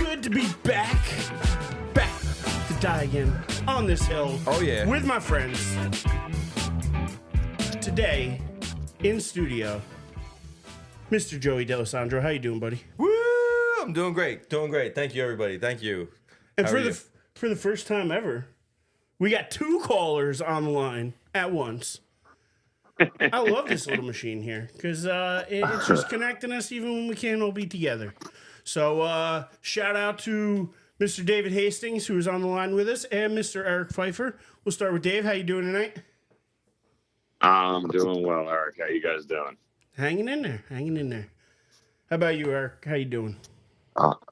good to be back to die again on this hill. Oh, yeah. With my friends. Today, in studio, Mr. Joey D'Alessandro. How you doing, buddy? Woo! I'm doing great. Doing great. Thank you, everybody. Thank you. And for the first time ever, we got two callers on the line at once. I love this little machine here because it's just connecting us even when we can't all be together. So shout out to Mr. David Hastings, who is on the line with us, and Mr. Erich Pfeiffer. We'll start with Dave. How you doing tonight? I'm doing well, Eric. How you guys doing? Hanging in there. How about you, Eric? How you doing?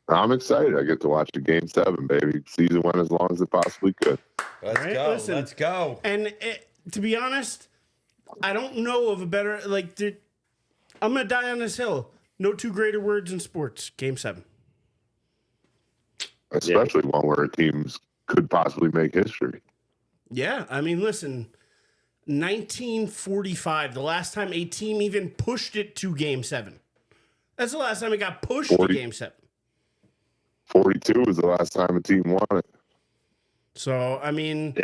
I'm excited. I get to watch the Game 7, baby. Season went as long as it possibly could. Let's go. And to be honest, I don't know of a better, I'm going to die on this hill. No two greater words in sports. Game 7. Especially one where teams could possibly make history. Yeah, I mean, listen, 1945, the last time a team even pushed it to Game 7. That's the last time it got pushed to Game 7. 42 was the last time a team won it. So, I mean,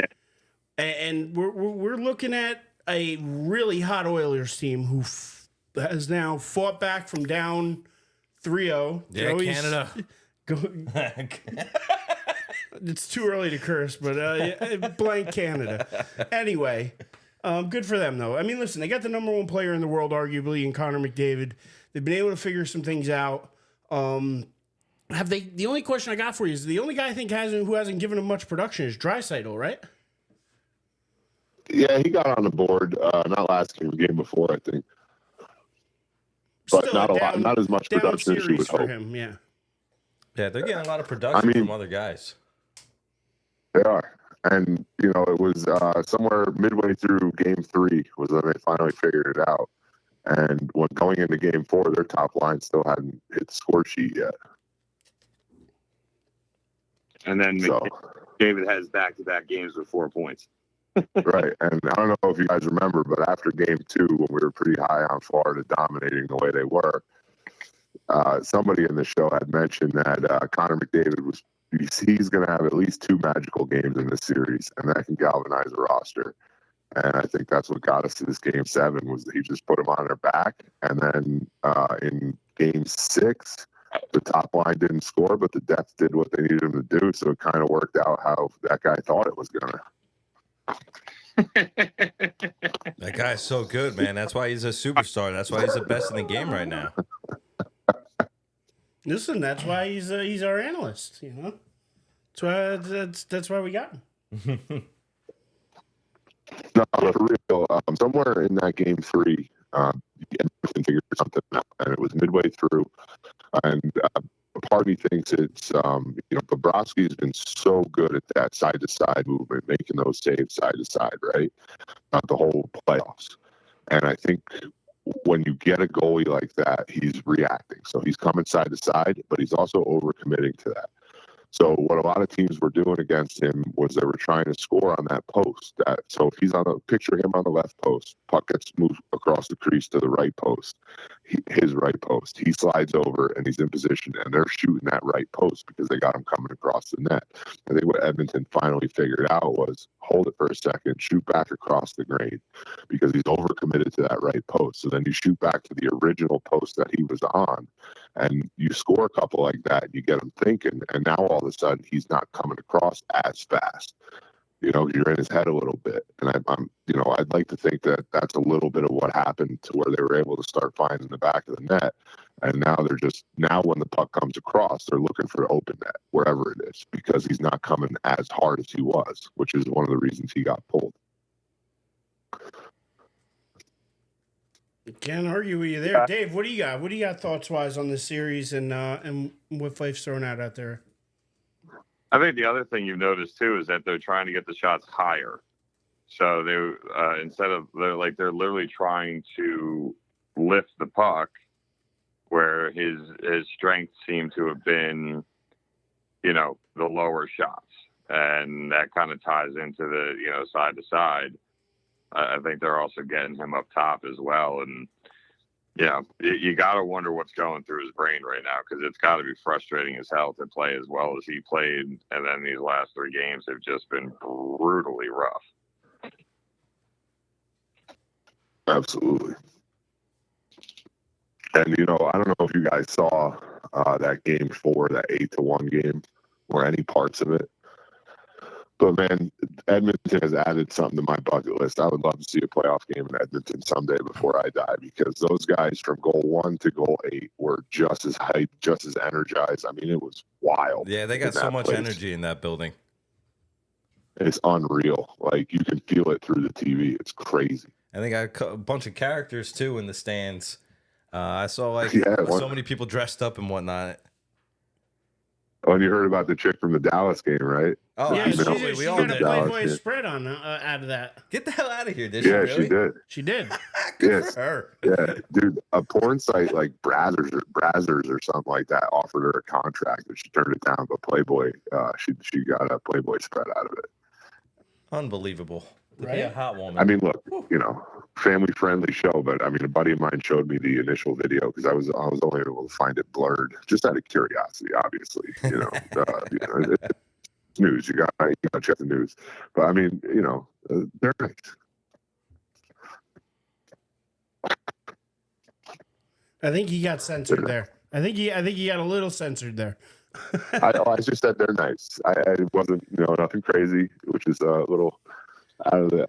and we're looking at a really hot Oilers team who has now fought back from down 3-0. Yeah, Canada. It's too early to curse, but blank Canada. Anyway, good for them, though. I mean, listen, they got the number one player in the world, arguably, in Connor McDavid. They've been able to figure some things out. The only question I got for you is the only guy I think who hasn't given him much production is Draisaitl, right? Yeah, he got on the board. Not last game, the game before, I think. But Still not a lot, not as much production as you would hope. Him, yeah. Yeah, they're getting a lot of production from other guys. They are. And, it was somewhere midway through Game 3 was when they finally figured it out. And when going into Game 4, their top line still hadn't hit the score sheet yet. And then David has back-to-back games with 4 points. Right. And I don't know if you guys remember, but after Game 2, when we were pretty high on Florida dominating the way they were, somebody in the show had mentioned that Connor McDavid he's going to have at least 2 magical games in this series, and that can galvanize the roster. And I think that's what got us to this Game 7 was that he just put them on their back. And then in Game 6, the top line didn't score, but the depth did what they needed him to do. So it kind of worked out how that guy thought it was going to. That guy's so good, man. That's why he's a superstar. That's why he's the best in the game right now. Listen, that's why he's our analyst. That's why we got him. No, for real. Somewhere in that Game 3, Anderson figured something out, and it was midway through. And part of me thinks it's, Bobrovsky has been so good at that side-to-side movement, making those saves side-to-side, right? Not the whole playoffs. And I think when you get a goalie like that, he's reacting. So he's coming side-to-side, but he's also overcommitting to that. So what a lot of teams were doing against him was they were trying to score on that post. So if he's picture him on the left post, puck gets moved across the crease to the right post, his right post. He slides over and he's in position, and they're shooting that right post because they got him coming across the net. I think what Edmonton finally figured out was hold it for a second, shoot back across the grain because he's overcommitted to that right post. So then you shoot back to the original post that he was on, and you score a couple like that, you get him thinking, and now all of a sudden he's not coming across as fast. You're in his head a little bit. And I'd like to think that that's a little bit of what happened to where they were able to start finding the back of the net. And now now when the puck comes across, they're looking for open net, wherever it is, because he's not coming as hard as he was, which is one of the reasons he got pulled. Can't argue with you there. Yeah. Dave, what do you got? What do you got thoughts-wise on this series and what Fife's throwing out there? I think the other thing you've noticed too is that they're trying to get the shots higher. So they they're literally trying to lift the puck, where his strengths seem to have been, the lower shots, and that kind of ties into the side to side. I think they're also getting him up top as well, and Yeah, you got to wonder what's going through his brain right now, because it's got to be frustrating as hell to play as well as he played, and then these last 3 games have just been brutally rough. Absolutely. And, you know, I don't know if you guys saw that game 4, that 8-1 game, or any parts of it. But, man, Edmonton has added something to my bucket list. I would love to see a playoff game in Edmonton someday before I die, because those guys from goal 1 to goal 8 were just as hyped, just as energized. I mean, it was wild. Yeah, they got so much energy in that building. It's unreal. Like, you can feel it through the TV. It's crazy. And they got a bunch of characters, too, in the stands. I saw, so many people dressed up and whatnot. Oh, and you heard about the chick from the Dallas game, right? Oh, yeah, absolutely. She got a Playboy spread on out of that. Get the hell out of here, did she really? She did. She did. Good for her. Yeah, dude, a porn site like Brazzers or something like that offered her a contract, and she turned it down. But Playboy, she got a Playboy spread out of it. Unbelievable. Right? Yeah, hot woman. I mean, look, you know, family-friendly show, but I mean, a buddy of mine showed me the initial video because I was only able to find it blurred, just out of curiosity, obviously. You know, it's news. You got to check the news. But I mean, you know, they're nice. I think he got censored there. I think he got a little censored there. I just said they're nice. I wasn't, you know, nothing crazy, which is a little out of the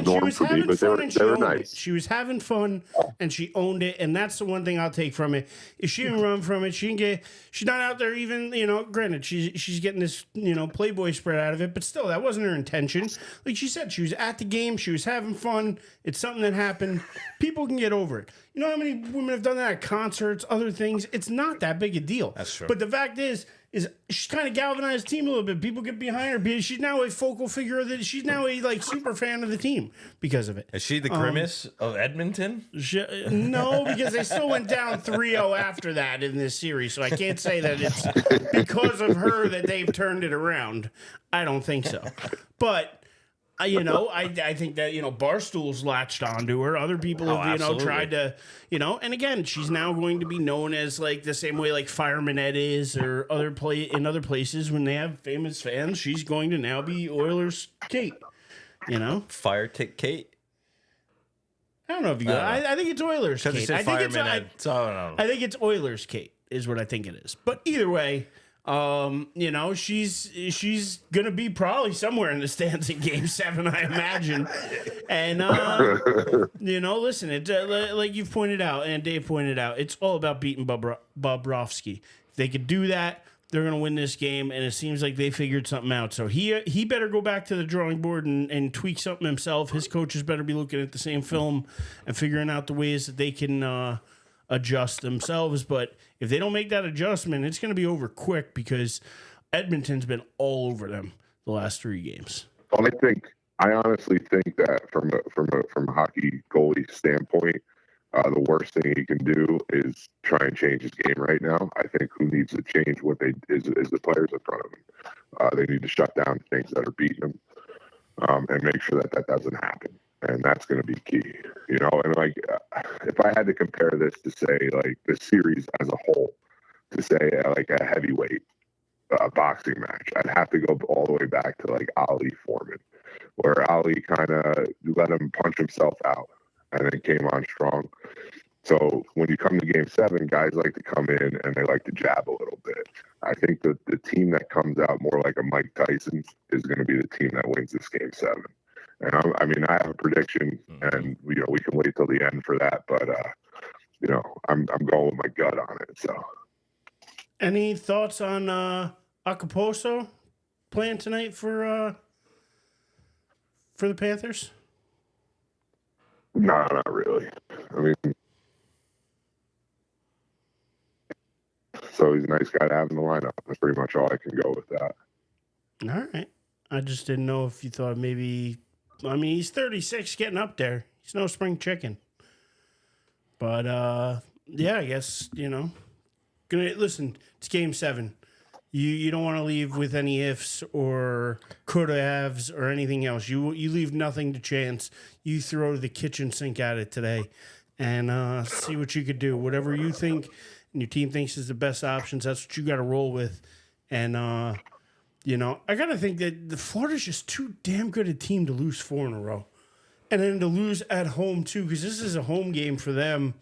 norm for me, but they were nice. She was having fun and she owned it, and that's the one thing I'll take from it. If she didn't run from it, she's not out there even, you know, granted she's getting this, you know, Playboy spread out of it, but still that wasn't her intention. Like she said, she was at the game, she was having fun. It's something that happened. People can get over it. You know how many women have done that at concerts, other things? It's not that big a deal. That's true. But the fact is she's kind of galvanized the team a little bit. People get behind her. She's now a focal figure of the. She's now a super fan of the team because of it. Is she the grimace of Edmonton? No, because they still went down 3-0 after that in this series. So I can't say that it's because of her that they've turned it around. I don't think so. But you know, I think that, you know, Barstool's latched onto her. Other people have, you know, tried to, you know, and again, she's now going to be known as like the same way like Fireman Ed is, or in other places when they have famous fans. She's going to now be Oilers Kate. You know, Fire Tick Kate. I don't know if you. I think it's Oilers Kate. I think it's Oilers Kate is what I think it is. But either way. You know, she's gonna be probably somewhere in the stands in Game 7, I imagine. And you know, listen, it like you've pointed out and Dave pointed out, it's all about beating Bobrovsky. If they could do that, they're gonna win this game, and it seems like they figured something out. So he better go back to the drawing board and tweak something himself. His coaches better be looking at the same film and figuring out the ways that they can adjust themselves. But if they don't make that adjustment, it's going to be over quick, because Edmonton's been all over them the last 3 games. Well, I honestly think that from a hockey goalie standpoint, the worst thing he can do is try and change his game right now. I think who needs to change is the players in front of him. They need to shut down things that are beating them, and make sure that doesn't happen. And that's going to be key, you know. And like, if I had to compare this to say like the series as a whole, to say like a heavyweight boxing match, I'd have to go all the way back to like Ali Foreman, where Ali kind of let him punch himself out and then came on strong. So when you come to Game 7, guys like to come in and they like to jab a little bit. I think that the team that comes out more like a Mike Tyson is going to be the team that wins this Game 7. And I have a prediction, and you know we can wait till the end for that. But you know, I'm going with my gut on it. So, any thoughts on Okposo playing tonight for the Panthers? No, not really. I mean, so he's a nice guy to have in the lineup. That's pretty much all I can go with that. All right. I just didn't know if you thought maybe. I mean, he's 36, getting up there. He's no spring chicken. But, yeah, I guess, you know. Listen, it's Game 7. You don't want to leave with any ifs or could-haves or anything else. You leave nothing to chance. You throw the kitchen sink at it today. and see what you could do. Whatever you think and your team thinks is the best options, that's what you got to roll with. And, I got to think that the Florida's just too damn good a team to lose 4 in a row. And then to lose at home, too, because this is a home game for them.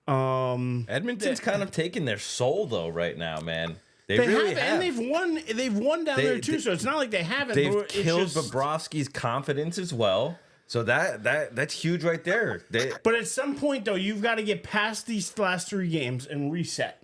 Edmonton's kind of taking their soul, though, right now, man. They really have. And they've won down there, too, so it's not like they haven't. They've killed Bobrovsky's confidence as well. So that's huge right there. But at some point, though, you've got to get past these last 3 games and reset.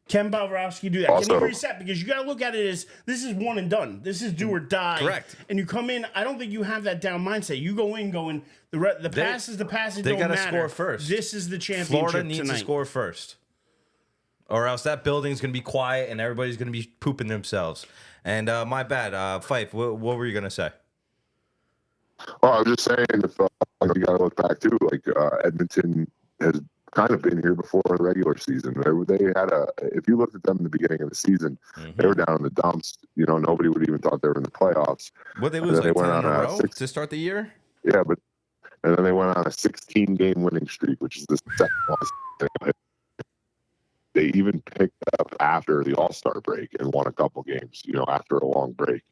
Can Bobrovsky do that? Also, can he reset? Because you got to look at it as this is one and done. This is do or die. Correct. And you come in. I don't think you have that down mindset. You go in going the pass is the pass. It they don't matter. They got to score first. This is the championship. Florida needs to score first, or else that building's going to be quiet and everybody's going to be pooping themselves. And my bad, Fife. What were you going to say? Well, I was just saying, if you got to look back too, Edmonton has kind of been here before the regular season. They had if you looked at them in the beginning of the season, they were down in the dumps. Nobody would even thought they were in the playoffs. Well, they lose 10 in a row to start the year. Yeah, and then they went on a 16-game winning streak, which is the second longest. They even picked up after the All-Star break and won a couple games. After a long break.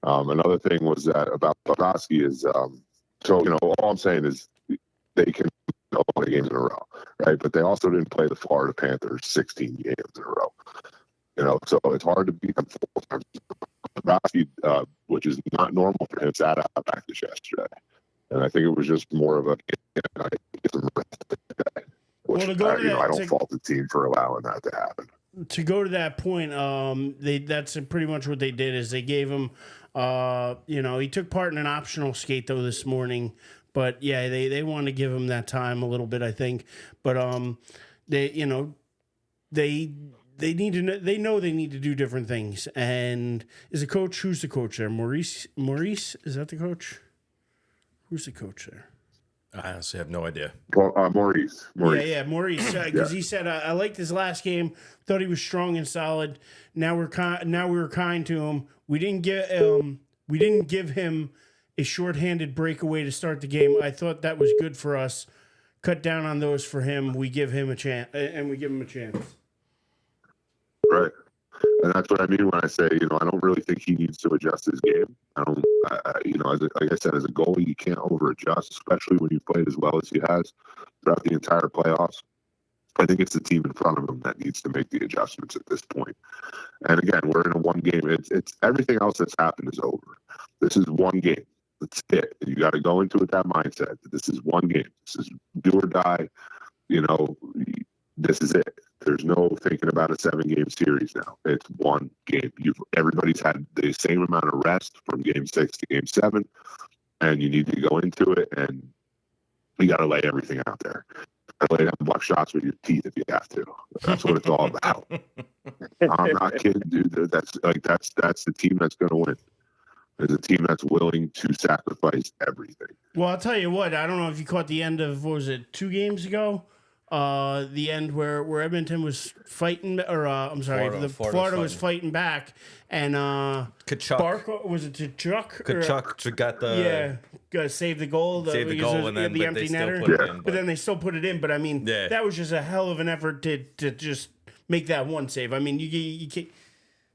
Another thing was that about Bobrovsky is all I'm saying is they can win all the games in a row, right? But they also didn't play the Florida Panthers 16 games in a row. So it's hard to beat them full-time. Bobrovsky, which is not normal for him, sat out practice yesterday. And I think it was just more of a which, I don't fault the team for allowing that to happen. To go to that point, that's pretty much what they did is they gave him, he took part in an optional skate though this morning, but yeah, they want to give him that time a little bit, I think, but they need to they know they need to do different things. And who's the coach there? Maurice, is that the coach? Who's the coach there? I honestly have no idea. Maurice. Yeah, Maurice. Because he said, "I liked his last game. Thought he was strong and solid. Now we were kind to him. We didn't give him a shorthanded breakaway to start the game. I thought that was good for us. Cut down on those for him. We give him a chance, and we give him a chance." Right. And that's what I mean when I say, I don't really think he needs to adjust his game. Like I said, as a goalie, you can't over-adjust, especially when you've played as well as he has throughout the entire playoffs. I think it's the team in front of him that needs to make the adjustments at this point. And again, we're in a one game. It's everything else that's happened is over. This is one game. That's it. And you got to go into it that mindset that this is one game. This is do or die. This is it. There's no thinking about a 7-game series now. It's one game. Everybody's had the same amount of rest from game 6 to game 7, and you need to go into it, and you got to lay everything out there. Lay down block shots with your teeth if you have to. That's what it's all about. I'm not kidding, dude. That's the team that's going to win. There's a team that's willing to sacrifice everything. Well, I'll tell you what. I don't know if you caught the end of, what was it, 2 games ago? The end where Edmonton was fighting, or I'm sorry, Florida was fighting back, and Kachuk. Was it Kachuk? Kachuk got saved the goal. Saved the goal, and then the empty netter. But then they still put it in. But I mean, that was just a hell of an effort to just make that one save. I mean, you can't.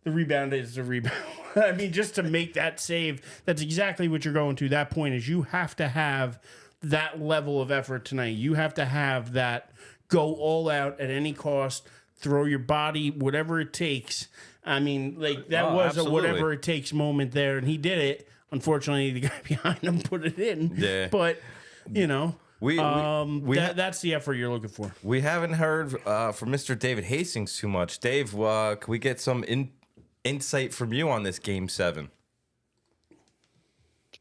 The rebound is the rebound. I mean, just to make that save, that's exactly what you're going to. That point is you have to have that level of effort tonight. You have to have that go all out at any cost, throw your body, whatever it takes. I mean, that was absolutely a whatever it takes moment there, and he did it. Unfortunately, the guy behind him put it in. Yeah. But, that's the effort you're looking for. We haven't heard from Mr. David Hastings too much. Dave, can we get some insight from you on this Game 7?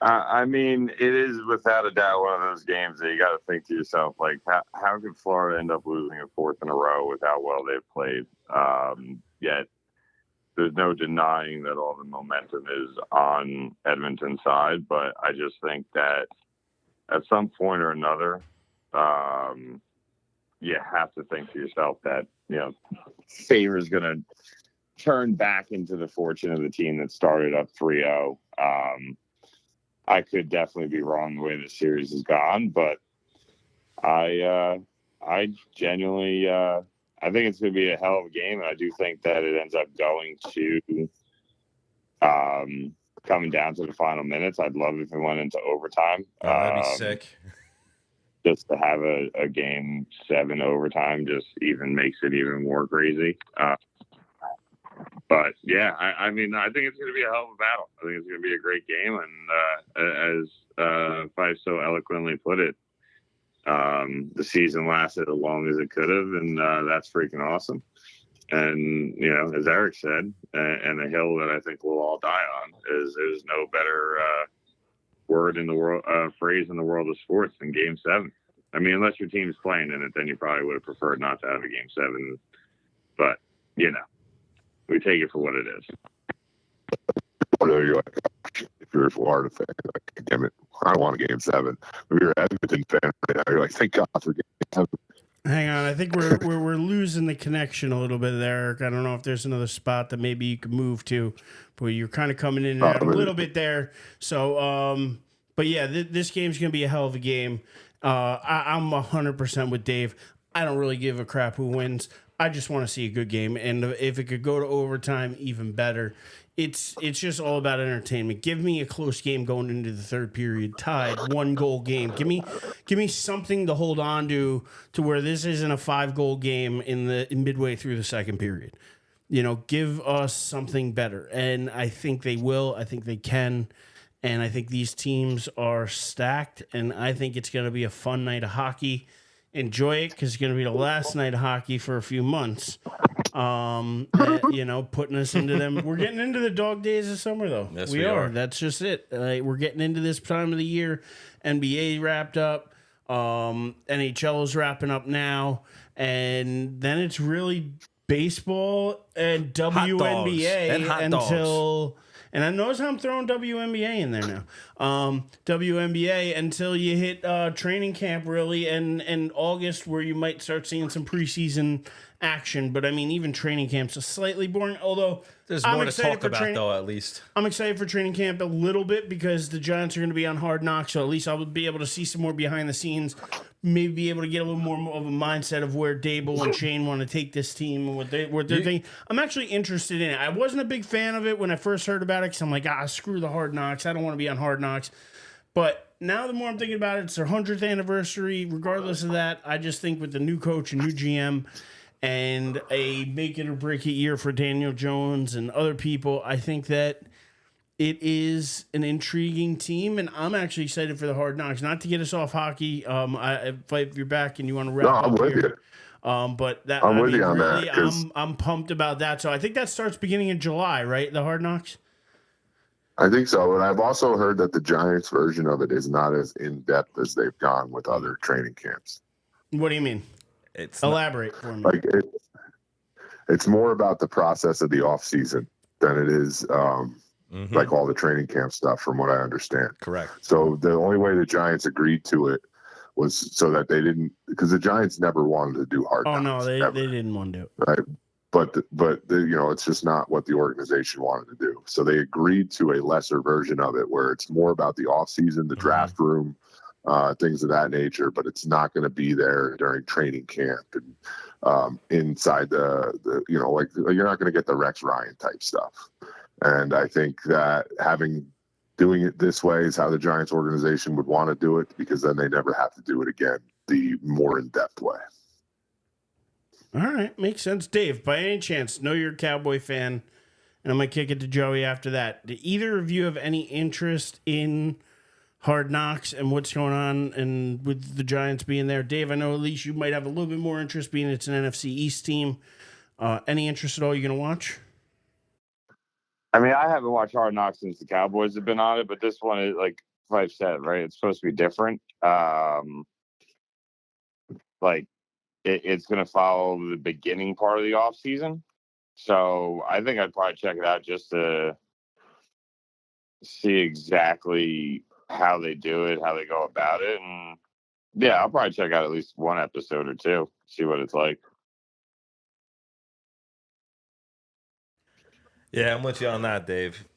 I mean, it is without a doubt one of those games that you got to think to yourself, like, how could Florida end up losing a 4th in a row with how well they've played? Yet there's no denying that all the momentum is on Edmonton's side, but I just think that at some point or another, you have to think to yourself that, favor is going to turn back into the fortune of the team that started up 3-0. I could definitely be wrong the way the series has gone, but I I genuinely, I think it's going to be a hell of a game, and I do think that it ends up going to coming down to the final minutes. I'd love if it went into overtime. Oh, that'd be sick. Just to have a game 7 overtime just even makes it even more crazy. But yeah, I mean, I think it's going to be a hell of a battle. I think it's going to be a great game, and as Fife so eloquently put it, the season lasted as long as it could have, and that's freaking awesome. And as Erich said, and a hill that I think we'll all die on is there's no better word in the world, phrase in the world of sports than Game 7. I mean, unless your team's playing in it, then you probably would have preferred not to have a Game 7. But we take it for what it is. If you're a Florida fan, you're like, damn it, I want a Game 7. If you're an Edmonton fan right now, you're like, thank God for Game 7. Hang on, I think we're losing the connection a little bit there, Eric. I don't know if there's another spot that maybe you could move to, but you're kind of coming in and out a little bit there. So, but yeah, this game's gonna be a hell of a game. I'm 100% with Dave. I don't really give a crap who wins. I just want to see a good game, and if it could go to overtime, even better. It's just all about entertainment. Give me a close game going into the third period, tied, 1-goal game. Give me something to hold on to where this isn't a 5-goal game in midway through the second period. Give us something better, and I think they will. I think they can, and I think these teams are stacked, and I think it's going to be a fun night of hockey. Enjoy it because it's going to be the last night of hockey for a few months. Putting us into them. We're getting into the dog days of summer, though. Yes, we are. That's just it. We're getting into this time of the year. NBA wrapped up. NHL is wrapping up now. And then it's really baseball and WNBA until... And I notice how I'm throwing WNBA in there now. WNBA until you hit training camp, really, and August, where you might start seeing some preseason action. But, I mean, even training camp's a slightly boring, although there's more to talk about, though, at least. I'm excited for training camp a little bit because the Giants are going to be on Hard Knocks, so at least I'll be able to see some more behind the scenes, maybe be able to get a little more of a mindset of where Dable and Shane want to take this team and what they're thinking. I'm actually interested in it. I wasn't a big fan of it when I first heard about it because I'm like, screw the Hard Knocks. I don't want to be on Hard Knocks. But now the more I'm thinking about it, it's their 100th anniversary. Regardless of that, I just think with the new coach and new GM and a make it or break it year for Daniel Jones and other people, I think that it is an intriguing team, and I'm actually excited for the Hard Knocks. Not to get us off hockey, if you're back and you want to wrap up here. But that I'm with you on that. I'm pumped about that. So I think that starts beginning in July, right? The Hard Knocks. I think so, and I've also heard that the Giants version of it is not as in depth as they've gone with other training camps. What do you mean? Elaborate for me. Like it's more about the process of the off season than it is like all the training camp stuff, from what I understand. Correct. So the only way the Giants agreed to it was so that they didn't, because the Giants never wanted to do Hard Knocks. Oh no, they didn't want to do it. Right. But it's just not what the organization wanted to do. So they agreed to a lesser version of it, where it's more about the off season, the draft room, things of that nature. But it's not going to be there during training camp and inside the like you're not going to get the Rex Ryan type stuff. And I think that doing it this way is how the Giants organization would want to do it, because then they never have to do it again the more in-depth way. All right, makes sense. Dave, by any chance, know you're a Cowboy fan, and I'm going to kick it to Joey after that. Do either of you have any interest in Hard Knocks and what's going on and with the Giants being there? Dave, I know at least you might have a little bit more interest, being it's an NFC East team. Any interest at all you're going to watch? I mean, I haven't watched Hard Knocks since the Cowboys have been on it, but this one is, like Fife said, right? It's supposed to be different. It's going to follow the beginning part of the off season. So I think I'd probably check it out just to see exactly how they do it, how they go about it. And yeah, I'll probably check out at least one episode or two, see what it's like. Yeah, I'm with you on that, Dave.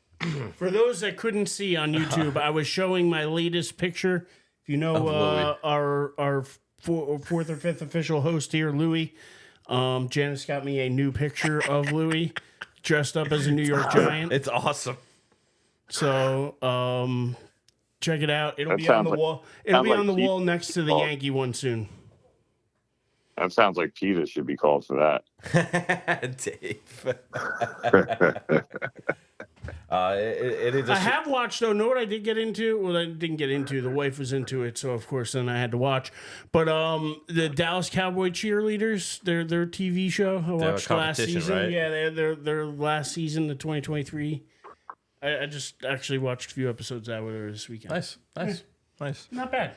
For those that couldn't see on YouTube, I was showing my latest picture. If you know our fourth or fifth official host here, Louie. Janice got me a new picture of Louie dressed up as a New York Giant. It's awesome. So check it out. It'll That be on sounds the like- wall. It'll sounds be like on the Pete- wall next to the Oh. Yankee one soon. That sounds like PETA should be called for that. Dave. It is. I have watched though. Know what I did get into? Well, I didn't get into. The wife was into it, so of course then I had to watch. But the Dallas Cowboy cheerleaders, their TV show. I watched last competition, season. right? Yeah, their last season, the 2023. I just actually watched a few episodes of that this weekend. Nice. Not bad.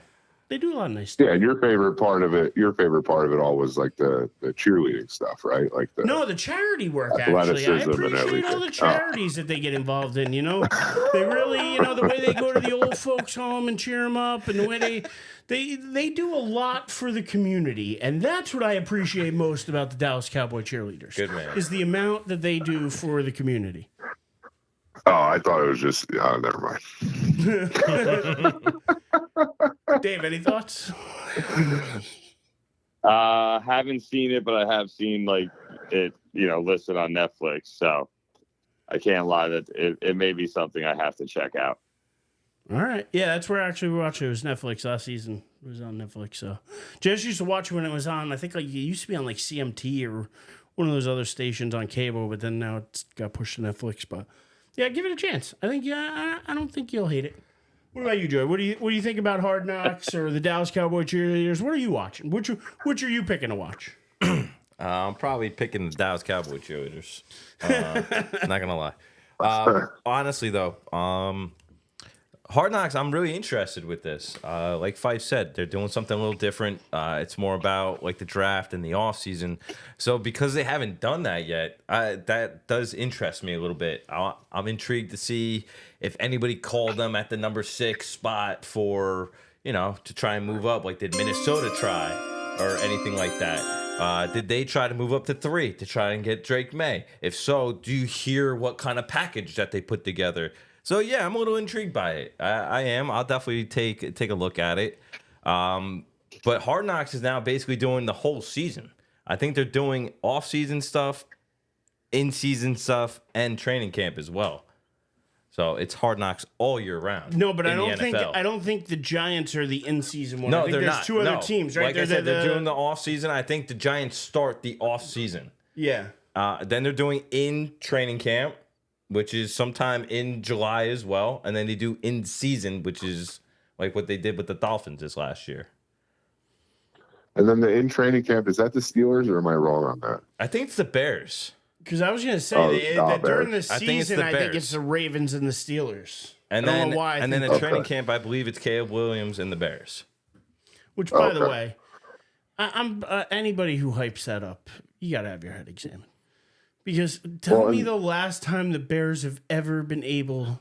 They do a lot of nice stuff. Yeah, and your favorite part of it all was like the cheerleading stuff, right? Like The charity work, actually. I athleticism and appreciate all everything. the charities that they get involved in, They really, the way they go to the old folks' home and cheer them up, and the way they do a lot for the community. And that's what I appreciate most about the Dallas Cowboy cheerleaders. Good man. Is the amount that they do for the community. Oh, I thought it was just never mind. Dave, any thoughts? Haven't seen it, but I have seen like it, listed on Netflix. So I can't lie that it may be something I have to check out. All right. Yeah, that's where actually we watched it. It was Netflix last season. It was on Netflix. So just used to watch it when it was on. I think like it used to be on like CMT or one of those other stations on cable, but then now it's got pushed to Netflix. But yeah, give it a chance. I think I don't think you'll hate it. What about you, Joey? What do you think about Hard Knocks or the Dallas Cowboy cheerleaders? What are you watching? Which are you picking to watch? I'm probably picking the Dallas Cowboy cheerleaders. Not gonna lie. Honestly, though, Hard Knocks, I'm really interested with this. Like Fife said, they're doing something a little different. It's more about like the draft and the offseason. So because they haven't done that yet, that does interest me a little bit. I'm intrigued to see if anybody called them at the number 6 spot for, to try and move up. Like, did Minnesota try or anything like that? Did they try to move up to 3 to try and get Drake May? If so, do you hear what kind of package that they put together? So yeah, I'm a little intrigued by it. I am. I'll definitely take a look at it. But Hard Knocks is now basically doing the whole season. I think they're doing off-season stuff, in-season stuff, and training camp as well. So it's Hard Knocks all year round. No, but I in the NFL. don't think the Giants are the in-season one. No, I think they're there's not. 2 other No. teams, right? Like I said, they're doing the off-season. I think the Giants start the off-season. Yeah. Then they're doing in training camp, which is sometime in July as well. And then they do in season, which is like what they did with the Dolphins this last year. And then the in training camp, is that the Steelers or am I wrong on that? I think it's the Bears. Because I was going to say that during the I think it's season, the I think Bears. it's the Ravens and the Steelers. And I don't then know why. and then in training camp, I believe it's Caleb Williams and the Bears. Which, by the way, I'm anybody who hypes that up, you got to have your head examined. Because tell me the last time the Bears have ever been able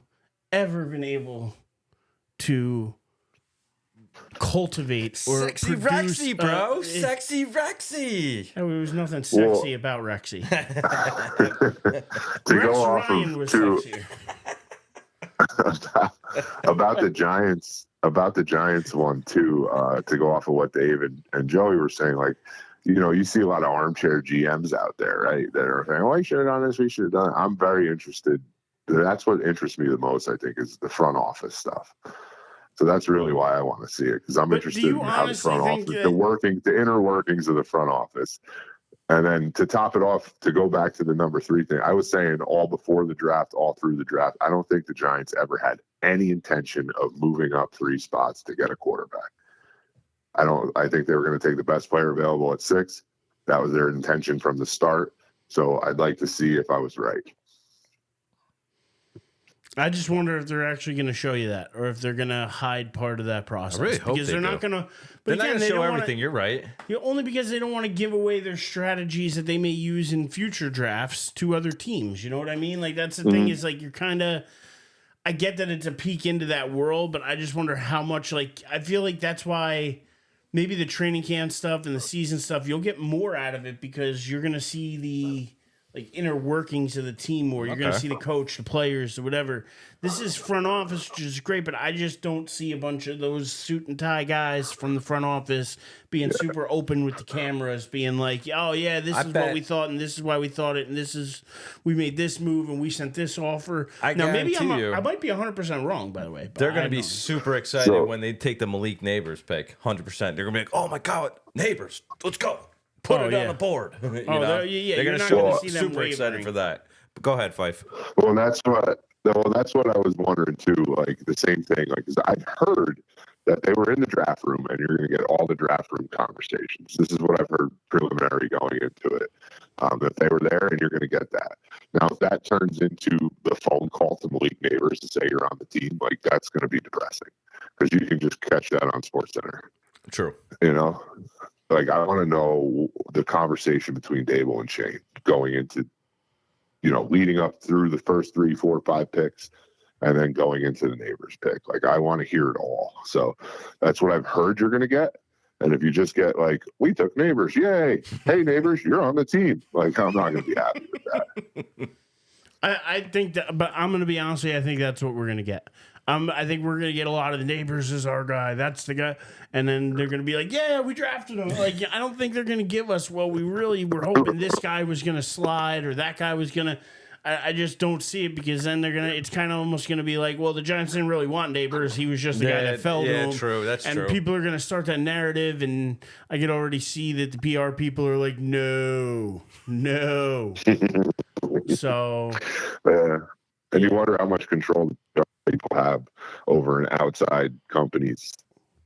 to cultivate or Sexy produce, Rexy, bro. Sexy Rexy. There was nothing sexy about Rexy. To Rex go off Ryan of was to, sexier. about the Giants one too, to go off of what Dave and Joey were saying, like, you see a lot of armchair GMs out there, right? That are saying, "Oh, we should have done this. We should have done it." I'm very interested. That's what interests me the most, I think, is the front office stuff. So that's really why I want to see it, because I'm interested in how the front office, the inner workings of the front office. And then to top it off, to go back to the number 3 thing, I was saying all before the draft, all through the draft, I don't think the Giants ever had any intention of moving up 3 spots to get a quarterback. I think they were going to take the best player available at 6. That was their intention from the start. So I'd like to see if I was right. I just wonder if they're actually going to show you that, or if they're going to hide part of that process. I really hope because they they're do. not going to. They're not going to show everything. You're right. Only because they don't want to give away their strategies that they may use in future drafts to other teams. You know what I mean? Like that's the thing. Is like you're kind of. I get that it's a peek into that world, but I just wonder how much. Like I feel like that's why maybe the training camp stuff and the season stuff, you'll get more out of it because you're going to see like inner workings of the team more. You're going to see the coach, the players, or whatever. This is front office, which is great, but I just don't see a bunch of those suit and tie guys from the front office being super open with the cameras, being like, oh, yeah, this is what we thought, and this is why we thought it, and we made this move, and we sent this offer. Now, maybe I might be 100% wrong, by the way. They're going to be super excited when they take the Malik Neighbors pick, 100%. They're going to be like, oh, my God, Neighbors, let's go. Put it on the board. They're going to show super excited for that. But go ahead, Fife. Well, that's what I was wondering too. Like the same thing. Like, 'cause I've heard that they were in the draft room, and you're going to get all the draft room conversations. This is what I've heard preliminary going into it. That they were there, and you're going to get that. Now, if that turns into the phone call to Malik Neighbors to say you're on the team, like that's going to be depressing because you can just catch that on SportsCenter. True. You know. Like, I want to know the conversation between Dable and Shane going into, leading up through the first 3, 4, 5 picks and then going into the Neighbors pick. Like, I want to hear it all. So that's what I've heard you're going to get. And if you just get like, we took Neighbors, yay. Hey, Neighbors, you're on the team. Like, I'm not going to be happy with that. I think that, but I'm going to be honest with you, I think that's what we're going to get. I think we're going to get a lot of the Neighbors as our guy. That's the guy. And then they're going to be like, yeah, we drafted him. Like, I don't think they're going to give us, well, we really were hoping this guy was going to slide or that guy was going to. I just don't see it because then it's kind of almost going to be like, well, the Giants didn't really want Neighbors. He was just the guy that fell to him. True. That's true. And people are going to start that narrative. And I can already see that the PR people are like, no. So. Yeah. And you wonder how much control people have over an outside companies.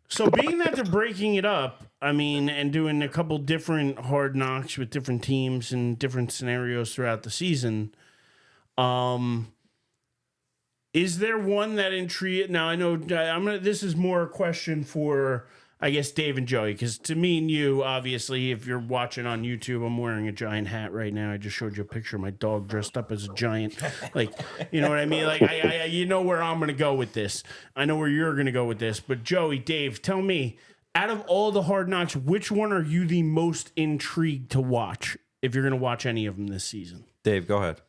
So being that they're breaking it up, I mean, and doing a couple different hard knocks with different teams and different scenarios throughout the season, is there one that intrigued? Now I know this is more a question for, I guess, Dave and Joey, because to me and you, obviously, if you're watching on YouTube, I'm wearing a giant hat right now. I just showed you a picture of my dog dressed up as a giant. Like, you know what I mean? Like, you know where I'm going to go with this. I know where you're going to go with this. But Joey, Dave, tell me, out of all the hard knocks, which one are you the most intrigued to watch, if you're going to watch any of them this season? Dave, go ahead.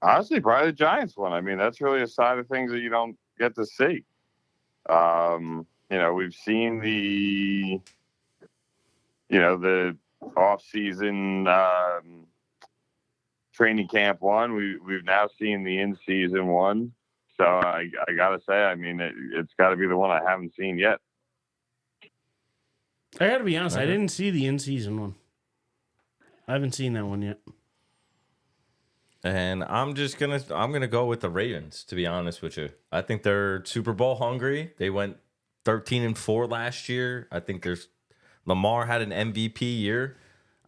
Honestly, probably the Giants one. I mean, that's really a side of things that you don't get to see. We've seen the off-season training camp one. We've now seen the in-season one. So I gotta say, I mean, it's got to be the one I haven't seen yet. I gotta be honest, I didn't see the in-season one. I haven't seen that one yet. And I'm gonna go with the Ravens, to be honest with you. I think they're Super Bowl hungry. They went 13-4 last year. I think Lamar had an MVP year.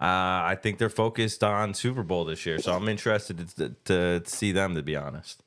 I think they're focused on Super Bowl this year, so I'm interested to see them, to be honest.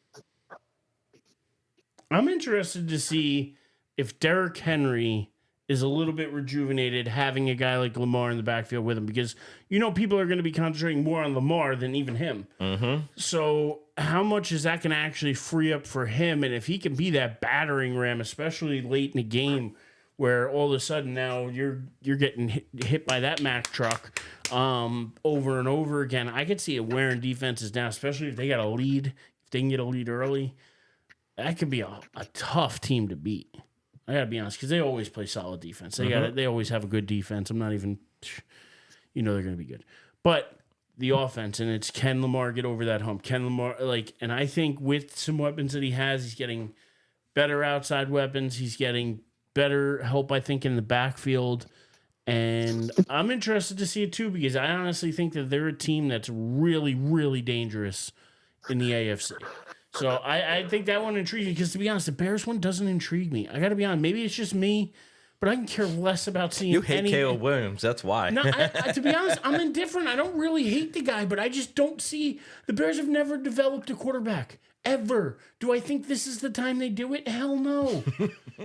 I'm interested to see if Derrick Henry is a little bit rejuvenated having a guy like Lamar in the backfield with him, because people are going to be concentrating more on Lamar than even him. Mm-hmm. So how much is that going to actually free up for him? And if he can be that battering ram, especially late in the game, where all of a sudden now you're getting hit by that Mack truck over and over again, I could see it wearing defenses down, especially if they got a lead. If they can get a lead early, that could be a tough team to beat. I gotta be honest, because they always play solid defense. They always have a good defense. I'm not even, they're gonna be good. But the offense, and it's, can Lamar get over that hump? Can Lamar and I think with some weapons that he has, he's getting better outside weapons. He's getting better help, I think, in the backfield. And I'm interested to see it too, because I honestly think that they're a team that's really, really dangerous in the AFC. So I think that one intrigues me, because to be honest, the Bears one doesn't intrigue me. I got to be honest. Maybe it's just me, but I can care less about seeing. You hate Caleb Williams. That's why. No, to be honest, I'm indifferent. I don't really hate the guy, but I just don't see. The Bears have never developed a quarterback ever. Do I think this is the time they do it? Hell no.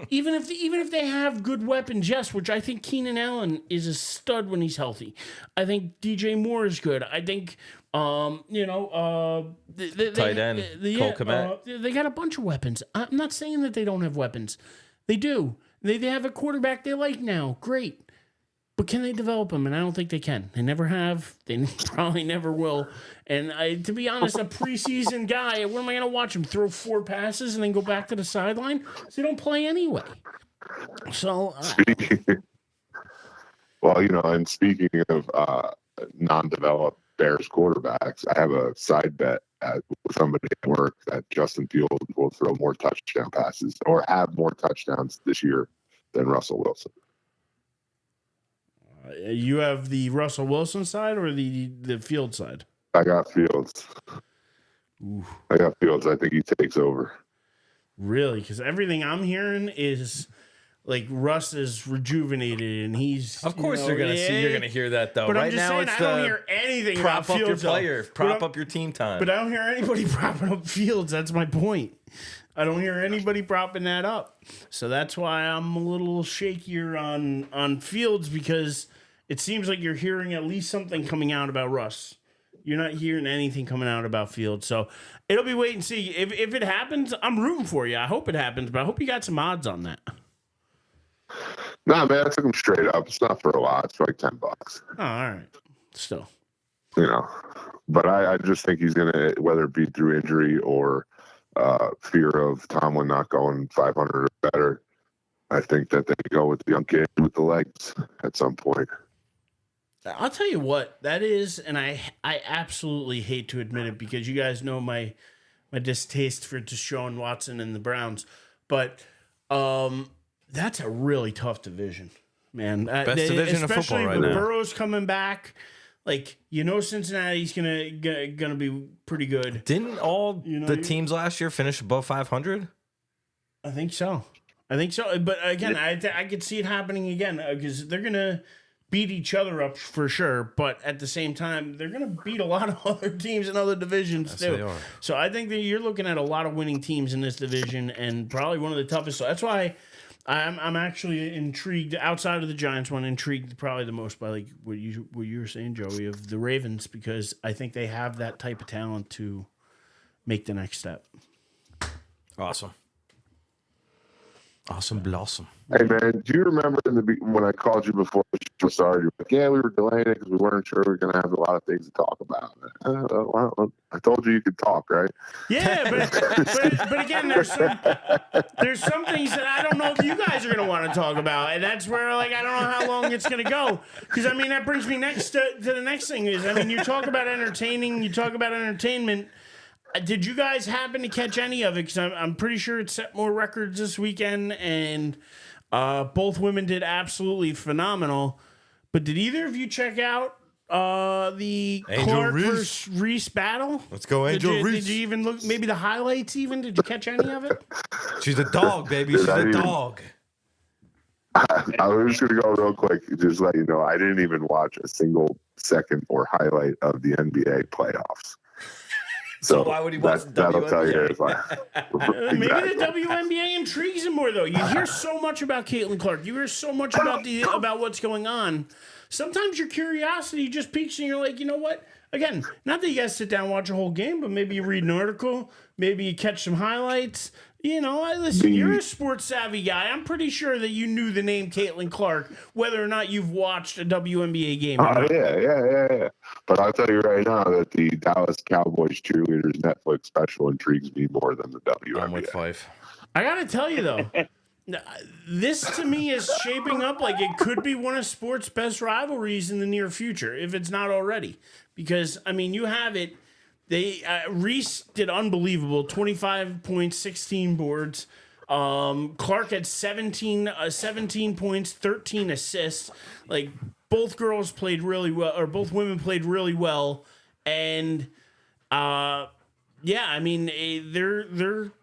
even if they have good weapons, yes. Which I think Keenan Allen is a stud when he's healthy. I think DJ Moore is good. I think. Tight end, Cole Kmet. They got a bunch of weapons. I'm not saying that they don't have weapons. They do. They have a quarterback they like now. Great. But can they develop him? And I don't think they can. They never have. They probably never will. And to be honest, a preseason guy, what am I going to watch him throw 4 passes and then go back to the sideline? So they don't play anyway. So, well, and speaking of non-developed Bears quarterbacks, I have a side bet with somebody at work that Justin Fields will throw more touchdown passes or have more touchdowns this year than Russell Wilson. You have the Russell Wilson side or the Field side? I got Fields. Ooh. I got Fields. I think he takes over. Really? Because everything I'm hearing is like Russ is rejuvenated and he's. Of course, you're gonna hear that though. But right I'm just now, saying, it's I don't hear anything prop about up Fields. your player, prop up your team time. But I don't hear anybody propping up Fields. That's my point. I don't hear anybody propping that up. So that's why I'm a little shakier on Fields, because it seems like you're hearing at least something coming out about Russ. You're not hearing anything coming out about Fields. So it'll be wait and see. If it happens, I'm rooting for you. I hope it happens, but I hope you got some odds on that. Nah, man, I took him straight up. It's not for a lot. It's for like $10. Oh, all right. Still. But I just think he's going to, whether it be through injury or fear of Tomlin not going 500 or better, I think that they go with the young kid with the legs at some point. I'll tell you what that is, and I absolutely hate to admit it because you guys know my distaste for Deshaun Watson and the Browns, but that's a really tough division, man. Best division of football right now. Especially with Burrow's coming back, Cincinnati's gonna be pretty good. Didn't all the teams last year finish above 500? I think so. But again, I could see it happening again because they're gonna beat each other up for sure, but at the same time, they're going to beat a lot of other teams in other divisions too. They are. So I think that you're looking at a lot of winning teams in this division, and probably one of the toughest. So that's why I'm actually intrigued. Outside of the Giants one, intrigued probably the most by like what you were saying, Joey, of the Ravens, because I think they have that type of talent to make the next step. Awesome blossom. Hey man, do you remember when I called you before the show started? You're like, yeah, we were delaying it because we weren't sure we were going to have a lot of things to talk about. Well, I told you could talk, right? Yeah, but again, there's some things that I don't know if you guys are going to want to talk about, and that's where I don't know how long it's going to go. Because that brings me next to the next thing is, you talk about entertaining, you talk about entertainment. Did you guys happen to catch any of it? Because I'm pretty sure it set more records this weekend, and both women did absolutely phenomenal. But did either of you check out the Clark versus Reese battle? Let's go, Angel Reese. Did you even look? Maybe the highlights even? Did you catch any of it? She's a dog, baby. She's a dog. I was just going to go real quick, just let you know, I didn't even watch a single second or highlight of the NBA playoffs. So why would he watch the WNBA? That'll tell you Maybe the WNBA intrigues him more, though. You hear so much about Caitlin Clark. You hear so much about what's going on. Sometimes your curiosity just piques and you're like, you know what? Again, not that you guys sit down and watch a whole game, but maybe you read an article. Maybe you catch some highlights. Listen, you're a sports savvy guy. I'm pretty sure that you knew the name Caitlin Clark, whether or not you've watched a WNBA game. Yeah. But I'll tell you right now that the Dallas Cowboys cheerleaders Netflix special intrigues me more than the WNBA. I'm with Pfeiffer. I got to tell you, though, this to me is shaping up like it could be one of sports' best rivalries in the near future, if it's not already. Because, you have it. Reese did unbelievable, 25 points, 16 boards. Clark had 17 points, 13 assists. Like, both girls played really well, or both women played really well. And, they're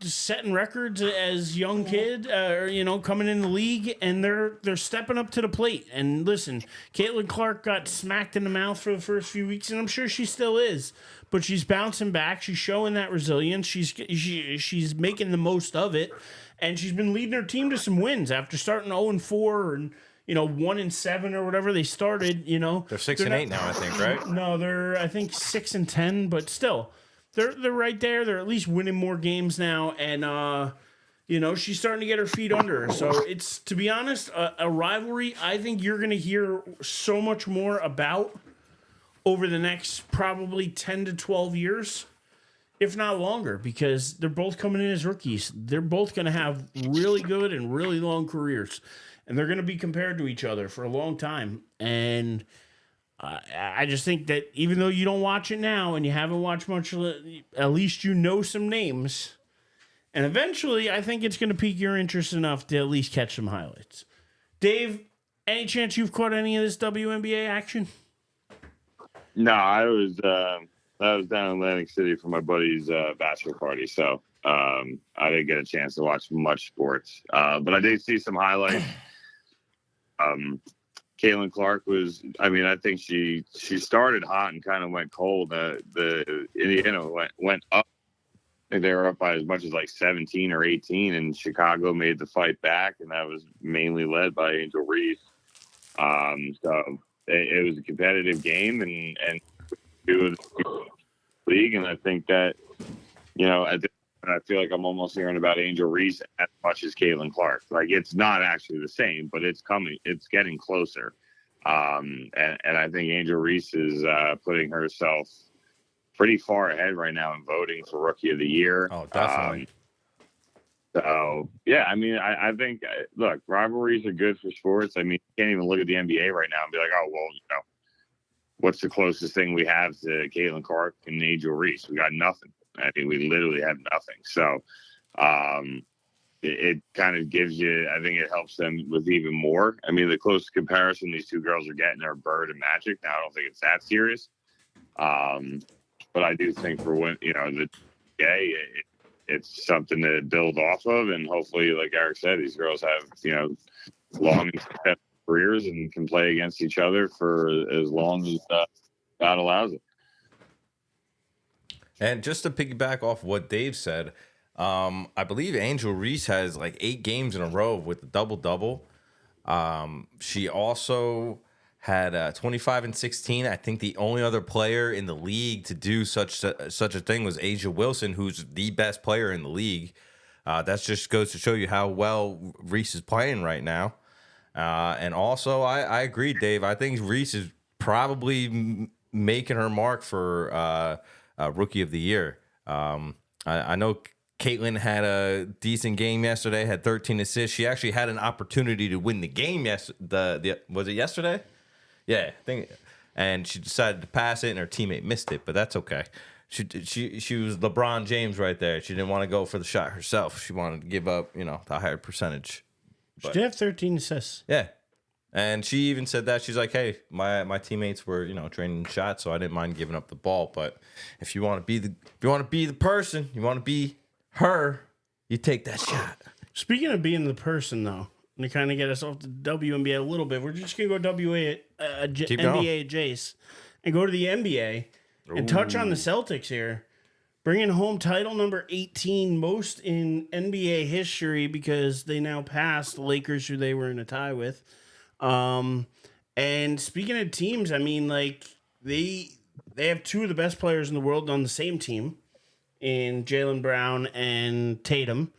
setting records as young kids, coming in the league, and they're stepping up to the plate. And listen, Caitlin Clark got smacked in the mouth for the first few weeks, and I'm sure she still is. But she's bouncing back. She's showing that resilience. She's making the most of it, and she's been leading her team to some wins after starting 0-4 and 1-7 or whatever they started. They're 6-8 now, I think, right? No, they're I think 6-10, but still, they're right there. They're at least winning more games now, and She's starting to get her feet under her. So it's, to be honest, a rivalry I think you're going to hear so much more about over the next probably 10 to 12 years, if not longer, because they're both coming in as rookies. They're both going to have really good and really long careers, and they're going to be compared to each other for a long time. And I just think that even though you don't watch it now and you haven't watched much, at least you know some names. And eventually, I think it's going to pique your interest enough to at least catch some highlights. Dave, any chance you've caught any of this WNBA action? No, I was down in Atlantic City for my buddy's bachelor party, so I didn't get a chance to watch much sports. But I did see some highlights. Caitlin Clark I think she started hot and kind of went cold. The Indiana went up. I think they were up by as much as like 17 or 18, and Chicago made the fight back, and that was mainly led by Angel Reese. So it was a competitive game, and the league, and I think that, I feel like I'm almost hearing about Angel Reese as much as Caitlin Clark. Like, it's not actually the same, but it's getting closer. And I think Angel Reese is putting herself pretty far ahead right now in voting for Rookie of the Year. Oh, definitely. So, yeah, I think, look, rivalries are good for sports. You can't even look at the NBA right now and be like, oh, well, what's the closest thing we have to Caitlin Clark and Angel Reese? We got nothing. We literally have nothing. So it kind of gives you, I think it helps them with even more. The closest comparison these two girls are getting are Bird and Magic. Now, I don't think it's that serious. But I do think for when, the NBA, it's something to build off of. And hopefully, like Eric said, these girls have, long careers and can play against each other for as long as God allows it. And just to piggyback off what Dave said, I believe Angel Reese has like 8 games in a row with a double-double. She also had 25 and 16. I think the only other player in the league to do such a thing was Asia Wilson, who's the best player in the league. That just goes to show you how well Reese is playing right now. And also, I agree, Dave. I think Reese is probably making her mark for Rookie of the Year. I know Caitlin had a decent game yesterday, had 13 assists. She actually had an opportunity to win the game. Was it yesterday? Yeah, I think. And she decided to pass it, and her teammate missed it, but that's okay. She was LeBron James right there. She didn't want to go for the shot herself. She wanted to give up, the higher percentage. She did have 13 assists. Yeah. And she even said that. She's like, hey, my teammates were, training shots, so I didn't mind giving up the ball. But if you want to be the person, you want to be her, you take that shot. Speaking of being the person, though, to kind of get us off the WNBA a little bit, we're just going to go NBA Jace and go to the NBA and touch on the Celtics here. Bringing home title number 18, most in NBA history, because they now passed the Lakers, who they were in a tie with. And speaking of teams, they have 2 of the best players in the world on the same team in Jaylen Brown and Tatum.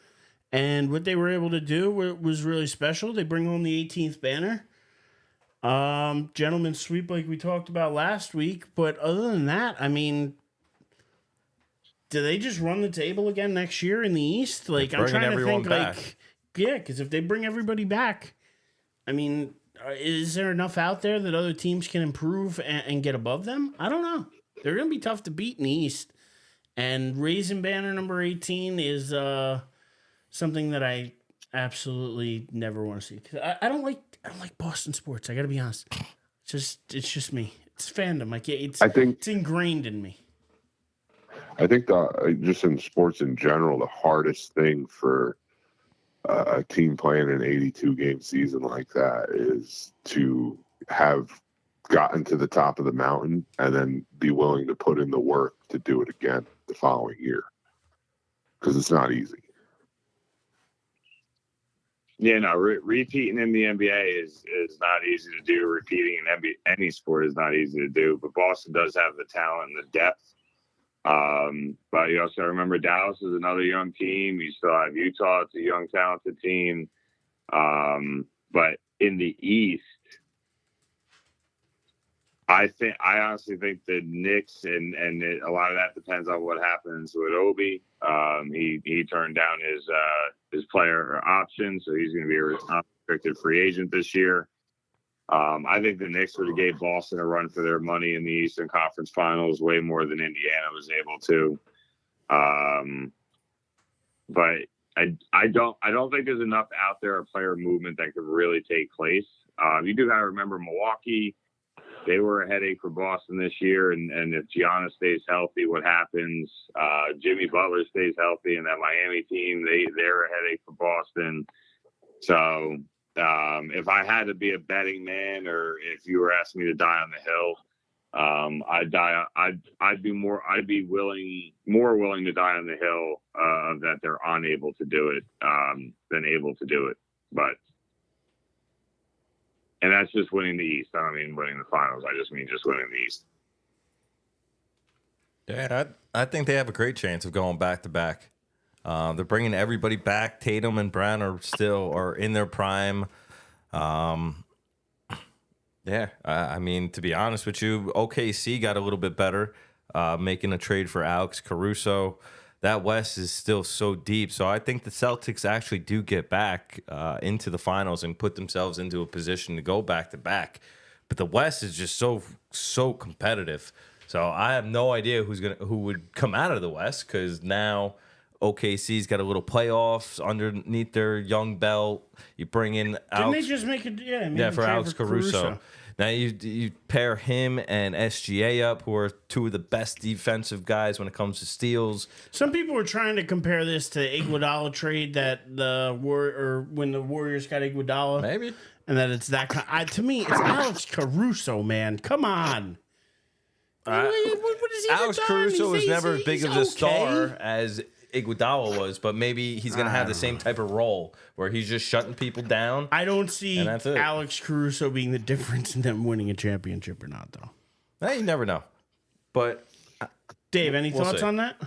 And what they were able to do was really special. They bring home the 18th banner. Gentleman's sweep like we talked about last week. But other than that, do they just run the table again next year in the East? Like, I'm trying to think, back. Because if they bring everybody back, is there enough out there that other teams can improve and get above them? I don't know. They're going to be tough to beat in the East. And raising banner number 18 is something that I absolutely never want to see. Cause I don't like Boston sports. I got to be honest. It's just me. It's fandom. It's ingrained in me. I think just in sports in general, the hardest thing for a team playing an 82-game season like that is to have gotten to the top of the mountain and then be willing to put in the work to do it again the following year, because it's not easy. Yeah, no, repeating in the NBA is not easy to do. Repeating in any sport is not easy to do, but Boston does have the talent and the depth But you also remember Dallas is another young team. You still have Utah. It's a young, talented team. But in the East, I honestly think the Knicks, and a lot of that depends on what happens with Obi. He turned down his player option, so he's going to be a unrestricted free agent this year. I think the Knicks would have gave Boston a run for their money in the Eastern Conference Finals way more than Indiana was able to. But I don't think there's enough out there of player movement that could really take place. You do have to remember Milwaukee. They were a headache for Boston this year, and if Giannis stays healthy, what happens? Jimmy Butler stays healthy, and that Miami team, they're a headache for Boston. So if I had to be a betting man, or if you were asking me to die on the hill, I'd be more willing to die on the hill that they're unable to do it than able to do it. And that's just winning the East. I don't mean winning the finals. I just mean just winning the East. Yeah, I think they have a great chance of going back to back. They're bringing everybody back. Tatum and Brown are in their prime. Yeah, I mean, to be honest with you, OKC got a little bit better, making a trade for Alex Caruso. That West is still so deep. So I think the Celtics actually do get back into the finals and put themselves into a position to go back to back. But the West is just so competitive. So I have no idea who would come out of the West, because now OKC's got a little playoffs underneath their young belt. You bring in Didn't they just make it? For Alex Caruso. Now you pair him and SGA up, who are two of the best defensive guys when it comes to steals. Some people were trying to compare this to Iguodala trade that when the Warriors got Iguodala, Maybe, and that it's that kind. To me, it's Alex Caruso, man. Come on. What is he? Alex Caruso was never as big of a star as Iguodala was, but maybe he's going to have the same type of role where he's just shutting people down. I don't see Alex Caruso being the difference in them winning a championship or not, though. You never know. But Dave, any thoughts on that?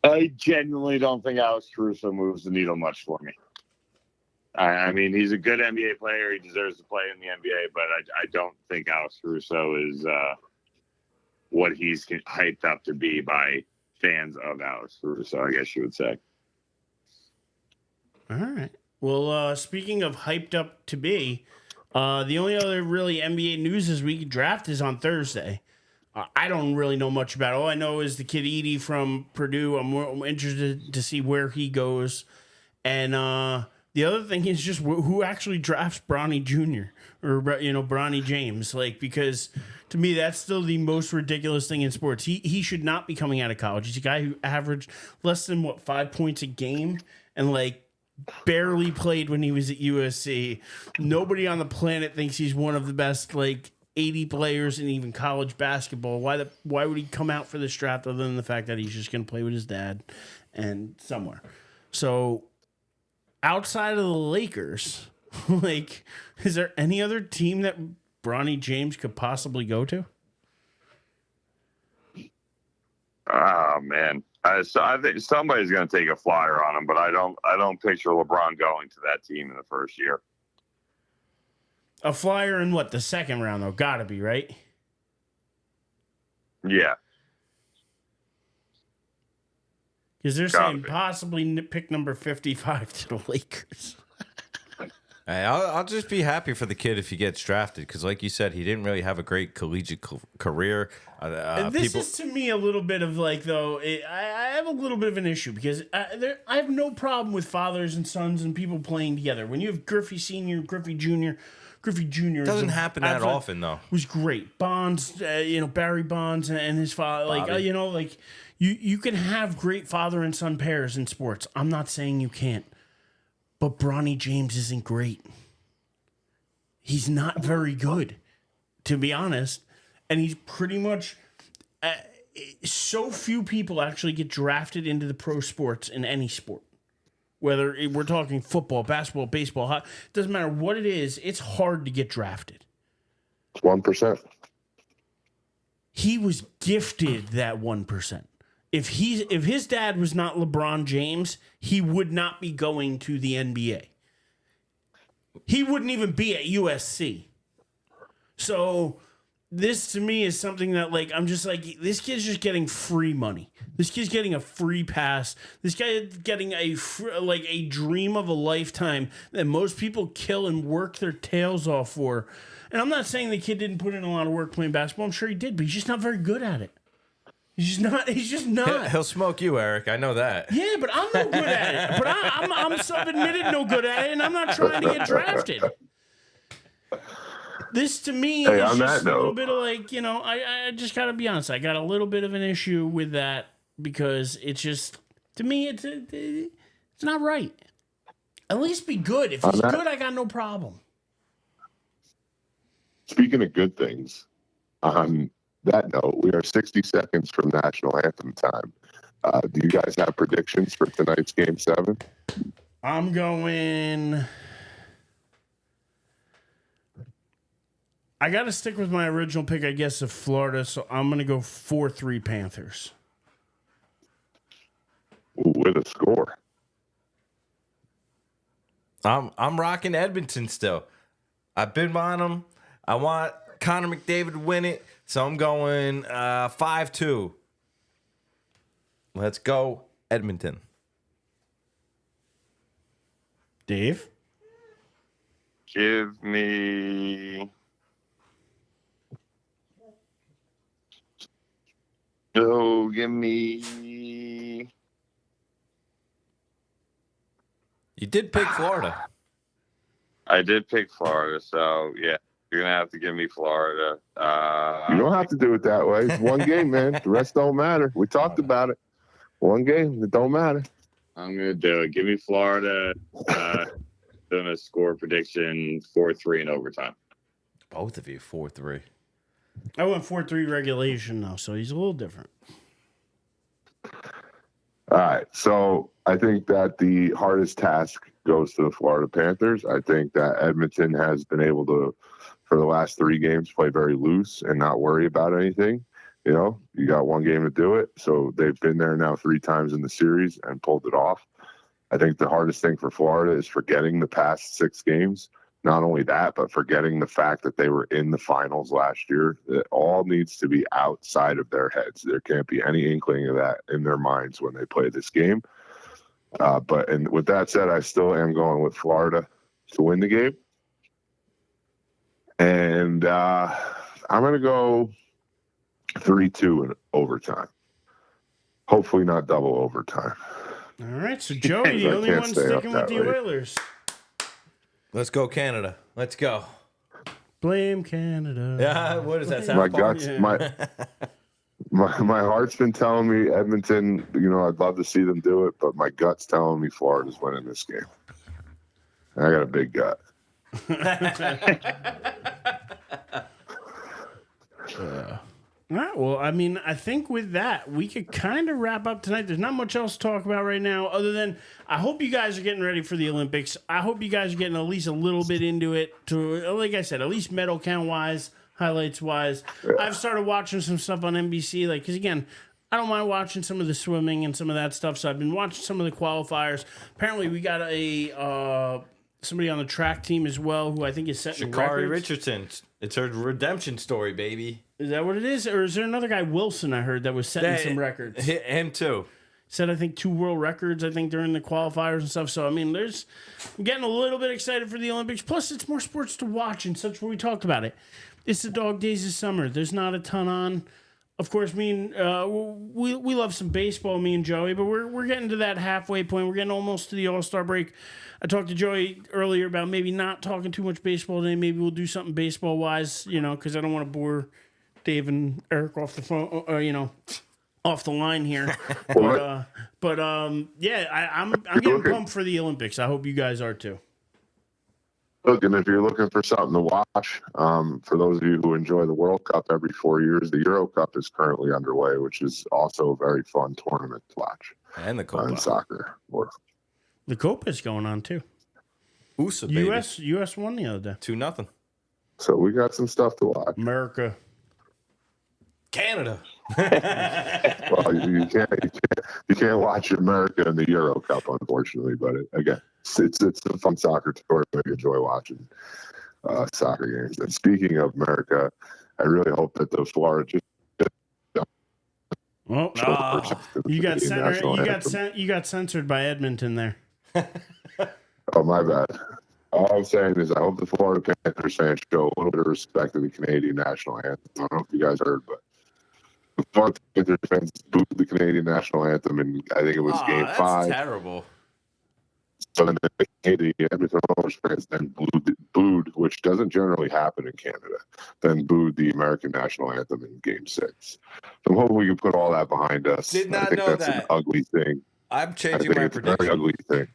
I genuinely don't think Alex Caruso moves the needle much for me. I mean, he's a good NBA player. He deserves to play in the NBA, but I don't think Alex Caruso is what he's hyped up to be by fans of Alex Caruso, I guess you would say. All right. Well, speaking of hyped up to be, the only other really NBA news this week, draft is on Thursday. I don't really know much about it. All I know is the kid Edie from Purdue. I'm interested to see where he goes. And the other thing is just who actually drafts Bronny Jr. or, Bronny James. Because to me, that's still the most ridiculous thing in sports. He should not be coming out of college. He's a guy who averaged less than 5 points a game and barely played when he was at USC. Nobody on the planet thinks he's one of the best 80 players in even college basketball. Why would he come out for this draft other than the fact that he's just going to play with his dad and somewhere? So outside of the Lakers, is there any other team that Bronny James could possibly go to? Oh man, so I think somebody's going to take a flyer on him, but I don't picture LeBron going to that team in the first year. A flyer in the second round though? Got to be, right? Yeah. Because they're saying possibly pick number 55 to the Lakers. Hey, I'll just be happy for the kid if he gets drafted, because like you said, he didn't really have a great collegiate career. This is to me a little bit of I have a little bit of an issue, because I have no problem with fathers and sons and people playing together. When you have Griffey Sr., Griffey Jr., doesn't happen that often though. Was great. Bonds, Barry Bonds and his father, you can have great father and son pairs in sports. I'm not saying you can't. But Bronny James isn't great. He's not very good, to be honest. And he's pretty much... so few people actually get drafted into the pro sports in any sport. Whether we're talking football, basketball, baseball, it doesn't matter what it is, it's hard to get drafted. 1%. he was gifted that 1%. If his dad was not LeBron James, he would not be going to the NBA. He wouldn't even be at USC. So this to me is something that, like, I'm just like, this kid's just getting free money. This kid's getting a free pass. This guy is getting a dream of a lifetime that most people kill and work their tails off for. And I'm not saying the kid didn't put in a lot of work playing basketball. I'm sure he did, but he's just not very good at it. He's just not. He'll smoke you, Eric. I know that. Yeah, but I'm no good at it. But I'm self-admitted no good at it, and I'm not trying to get drafted. This to me is just a little bit of like, I just got to be honest. I got a little bit of an issue with that because it's just, to me, it's not right. At least be good. If he's good, I got no problem. Speaking of good things, on that note, we are 60 seconds from national anthem time. Do you guys have predictions for tonight's Game 7? I'm going... I got to stick with my original pick, I guess, of Florida, so I'm going to go 4-3 Panthers. With a score. I'm rocking Edmonton still. I've been on them. I want Connor McDavid to win it, so I'm going 5-2. Let's go, Edmonton. Dave? Give me... Oh, give me... You did pick Florida. I did pick Florida, so yeah, you're gonna have to give me Florida. You don't have to do it that way. It's one game, man. The rest don't matter. We talked about it. One game, it don't matter. I'm gonna do it. Give me Florida. Doing a score prediction 4-3 in overtime. Both of you 4-3. I went 4-3 regulation though, so he's a little different. All right, so I think that the hardest task goes to the Florida Panthers. I think that Edmonton has been able to, for the last 3 games, play very loose and not worry about anything. You got one game to do it. So they've been there now 3 times in the series and pulled it off. I think the hardest thing for Florida is forgetting the past 6 games. Not only that, but forgetting the fact that they were in the finals last year. It all needs to be outside of their heads. There can't be any inkling of that in their minds when they play this game. But with that said, I still am going with Florida to win the game. And I'm going to go 3-2 in overtime. Hopefully not double overtime. All right, so Joey, the only one sticking with the Oilers. Let's go, Canada. Let's go. Blame Canada. Yeah, what is that sound? My guts, my heart's been telling me Edmonton, I'd love to see them do it, but my gut's telling me Florida's winning this game. I got a big gut. All right, well, I mean, I think with that, we could kind of wrap up tonight. There's not much else to talk about right now other than I hope you guys are getting ready for the Olympics. I hope you guys are getting at least a little bit into it to, like I said, at least medal count-wise, highlights-wise. Yeah. I've started watching some stuff on NBC, because, again, I don't mind watching some of the swimming and some of that stuff, so I've been watching some of the qualifiers. Apparently, we got somebody on the track team as well who I think is setting Sha'Carri records. Richardson. It's her redemption story, baby. Is that what it is? Or is there another guy, Wilson, I heard, that was setting some records? Him too. Set, I think, 2 world records, during the qualifiers and stuff. So, I mean, I'm getting a little bit excited for the Olympics. Plus, it's more sports to watch and such where we talked about it. It's the dog days of summer. There's not a ton on. Of course, we love some baseball, me and Joey, but we're getting to that halfway point. We're getting almost to the All-Star break. I talked to Joey earlier about maybe not talking too much baseball today. Maybe we'll do something baseball-wise, because I don't want to bore Dave and Eric off the phone, off the line here. but I'm getting pumped for the Olympics. I hope you guys are too. Look, and if you're looking for something to watch, for those of you who enjoy the World Cup every 4 years, the Euro Cup is currently underway, which is also a very fun tournament to watch. And the Copa. In soccer. The Copa is going on too. USA, baby. US won the other day. 2-0. So we got some stuff to watch. America. Canada. Well, you can't watch America in the Euro Cup, unfortunately. But again, it's a fun soccer tournament. I enjoy watching soccer games. And speaking of America, I really hope that the Florida just Well, you got censored by Edmonton there. Oh, my bad. All I'm saying is I hope the Florida Panthers fans show a little bit of respect to the Canadian national anthem. I don't know if you guys heard, but the Florida Panthers fans booed the Canadian national anthem, and I think it was Game 5. That's terrible. So then the Edmonton Oilers fans then booed, which doesn't generally happen in Canada, then booed the American national anthem in Game 6. So I'm hoping we can put all that behind us. Did not I think know that's that. an ugly thing. I'm I changing think my it's a very prediction. ugly thing.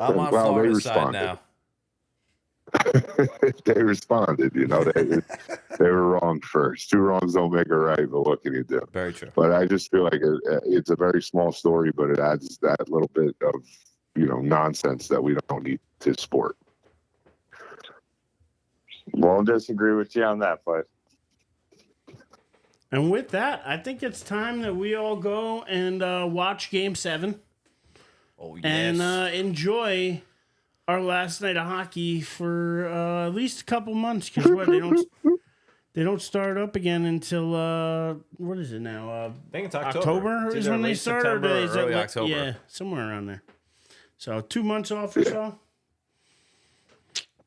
I'm on Well, Florida's side now. They responded, they were wrong first. Two wrongs don't make a right, but what can you do? Very true. But I just feel like it's a very small story, but it adds that little bit of nonsense that we don't need to sport. Won't disagree with you on that, but And with that, I think it's time that we all go and watch Game 7 Oh, yes. and enjoy our last night of hockey for at least a couple months. Because they don't start up again until what is it now? I think it's October. October It's is either when they late start, September or or is it early like- October. Yeah, somewhere around there. So 2 months off or so.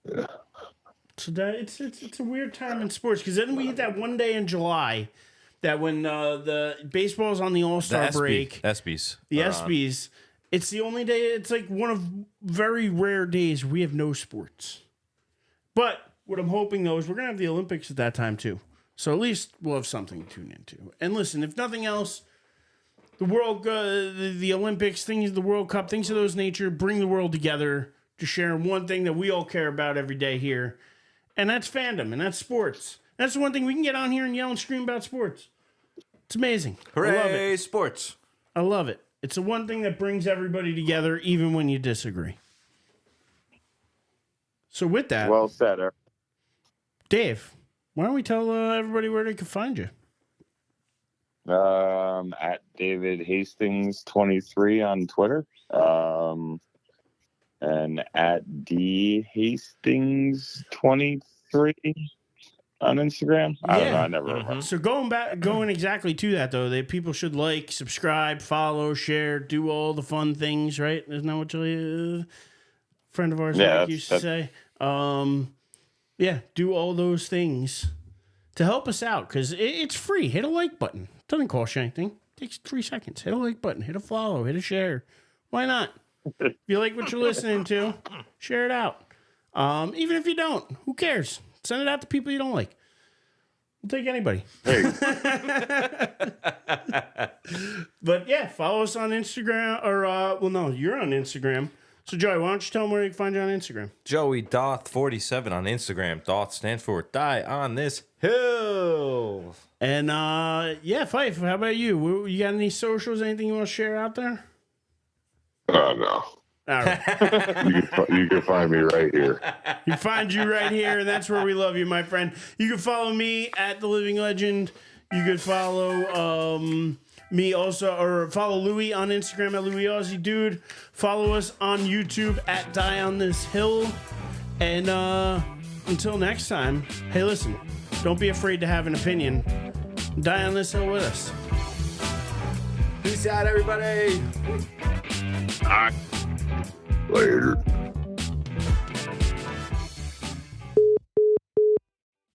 Yeah. So that it's a weird time in sports because then we hit that one day in July that when the baseball's on the All-Star break, ESPYs. the are on. ESPYs, it's the only day. It's like one of very rare days we have no sports. But what I'm hoping though is we're gonna have the Olympics at that time too. So at least we'll have something to tune into. And listen, if nothing else, the world, the Olympics, things, the World Cup, things of those nature, bring the world together to share one thing that we all care about every day here. And that's fandom, and that's sports. That's the one thing we can get on here and yell and scream about sports. It's amazing. I love it. Hooray, sports. I love it. It's the one thing that brings everybody together, even when you disagree. So with that, well said, Eric. Dave, why don't we tell everybody where they can find you? At David Hastings 23 on Twitter. And at D Hastings 23 on Instagram. I don't know. I never remember. So going exactly to that though, people should like, subscribe, follow, share, do all the fun things, right? Isn't that what a friend of ours used to say? Do all those things to help us out because it's free. Hit a like button. Doesn't cost you anything. Takes 3 seconds. Hit a like button. Hit a follow. Hit a share. Why not? If you like what you're listening to, share it out. Even if you don't, who cares? Send it out to people you don't like. We'll take anybody. Hey, But yeah, follow us on Instagram or you're on Instagram. So Joey, why don't you tell them where you can find you on Instagram? Joey Doth47 on Instagram. Doth stands for Die on This Hill. And Fife, how about you? You got any socials? Anything you want to share out there? No. All right. You can find me right here. You find you right here, and that's where we love you, my friend. You can follow me at The Living Legend. You could follow me also, or follow Louie on Instagram at Louie Aussie Dude. Follow us on YouTube at Die on This Hill. And until next time, hey, listen, don't be afraid to have an opinion. Die on this hill with us. Peace out, everybody. Later.